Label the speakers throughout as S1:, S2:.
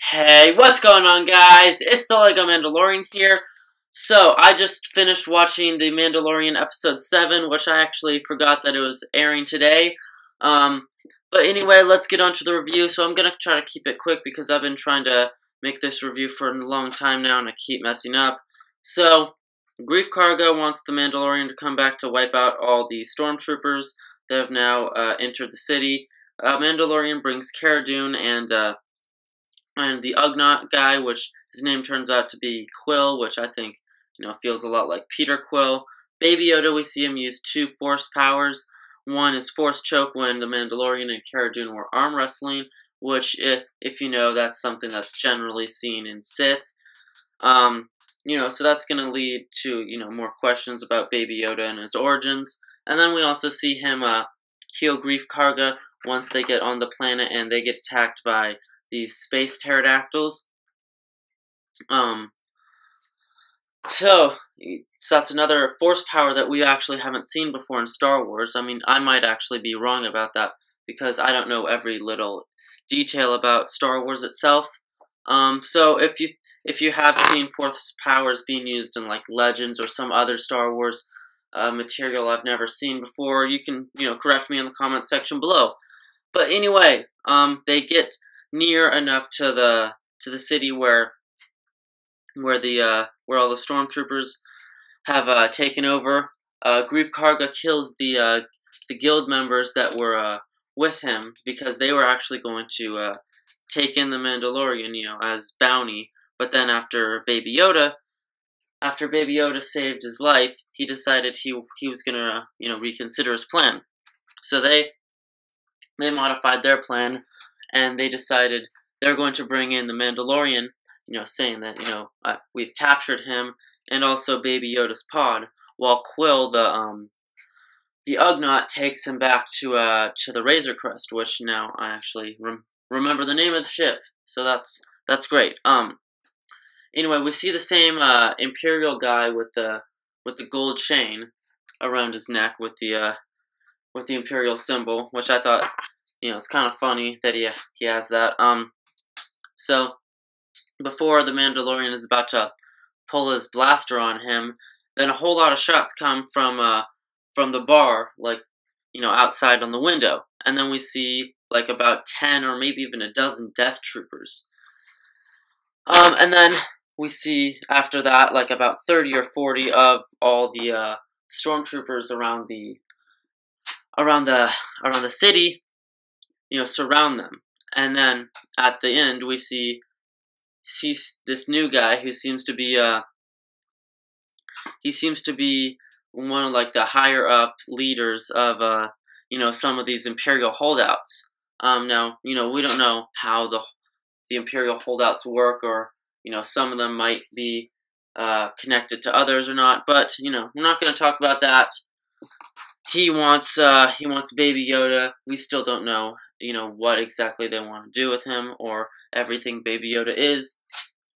S1: Hey, what's going on, guys? It's the Lego Mandalorian here. So, I just finished watching the Mandalorian episode 7, which I actually forgot that it was airing today. But anyway, let's get on to the review. So, I'm going to try to keep it quick because I've been trying to make this review for a long time now and I keep messing up. So, Grief Karga wants the Mandalorian to come back to wipe out all the stormtroopers that have now entered the city. Mandalorian brings Cara Dune and the Ugnaught guy, which his name turns out to be Quill, which I think, feels a lot like Peter Quill. Baby Yoda, we see him use 2 Force powers. One is Force Choke when the Mandalorian and Cara Dune were arm wrestling, which, if you know, that's something that's generally seen in Sith. So that's going to lead to, more questions about Baby Yoda and his origins. And then we also see him heal Grief Karga once they get on the planet and they get attacked by these space pterodactyls. So that's another force power that we actually haven't seen before in Star Wars. I mean, I might actually be wrong about that because I don't know every little detail about Star Wars itself. So if you have seen force powers being used in like Legends or some other Star Wars material I've never seen before, you can correct me in the comment section below. But anyway, they get near enough to the city where all the stormtroopers have taken over. Grief Karga kills the guild members that were with him because they were actually going to take in the Mandalorian, as bounty. But then after Baby Yoda saved his life, he decided he was gonna reconsider his plan. So they modified their plan. And they decided they're going to bring in the Mandalorian, saying that, we've captured him, and also Baby Yoda's pod, while Quill, the Ugnaught, takes him back to the Razor Crest, which now I actually remember the name of the ship, so that's great. Anyway, we see the same Imperial guy with the gold chain around his neck with the Imperial symbol, which I thought, it's kind of funny that he has that. So before the Mandalorian is about to pull his blaster on him, then a whole lot of shots come from the bar, like, outside on the window. And then we see, like, about 10 or maybe even a dozen Death Troopers. And then we see, after that, like, about 30 or 40 of all the stormtroopers around the city, surround them. And then at the end, we see this new guy who seems to be one of like the higher up leaders of some of these Imperial holdouts. Now we don't know how the Imperial holdouts work, or some of them might be connected to others or not. But we're not going to talk about that. He wants Baby Yoda. We still don't know, what exactly they want to do with him or everything Baby Yoda is.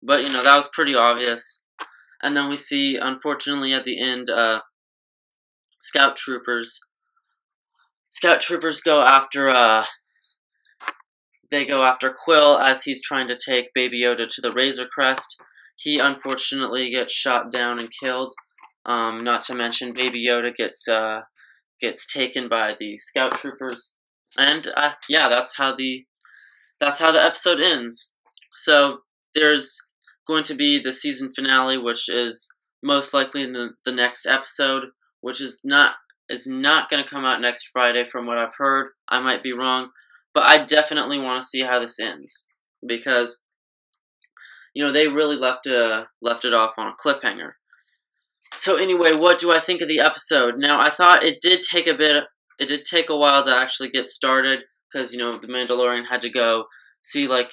S1: But, that was pretty obvious. And then we see, unfortunately, at the end, Scout Troopers go after, they go after Quill as he's trying to take Baby Yoda to the Razor Crest. He, unfortunately, gets shot down and killed. Not to mention, Baby Yoda gets taken by the Scout Troopers, and yeah, that's how the episode ends. So there's going to be the season finale, which is most likely in the next episode, which is not going to come out next Friday, from what I've heard. I might be wrong, but I definitely want to see how this ends because they really left it off on a cliffhanger. So anyway, what do I think of the episode? Now, I thought it did take a while to actually get started, because, the Mandalorian had to go see, like,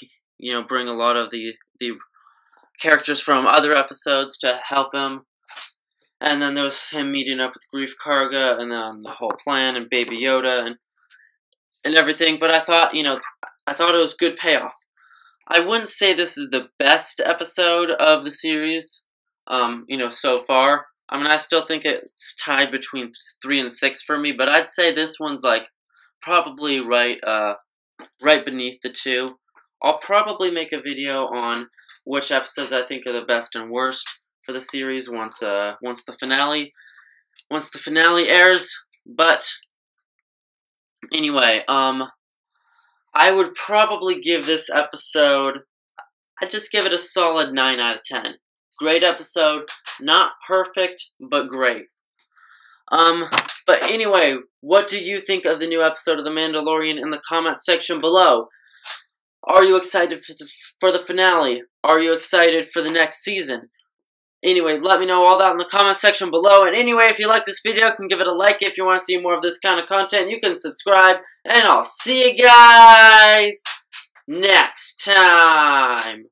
S1: bring a lot of the characters from other episodes to help him. And then there was him meeting up with Grief Karga, and then the whole plan, and Baby Yoda, and everything. But I thought, it was good payoff. I wouldn't say this is the best episode of the series, so far. I mean, I still think it's tied between 3 and 6 for me, but I'd say this one's, like, probably right beneath the 2. I'll probably make a video on which episodes I think are the best and worst for the series once the finale airs. But anyway, I would probably give this episode, I'd just give it a solid 9 out of 10. Great episode, not perfect, but great. But anyway, what do you think of the new episode of The Mandalorian in the comment section below? Are you excited for the finale? Are you excited for the next season? Anyway, let me know all that in the comment section below. And anyway, if you like this video, you can give it a like. If you want to see more of this kind of content, you can subscribe. And I'll see you guys next time.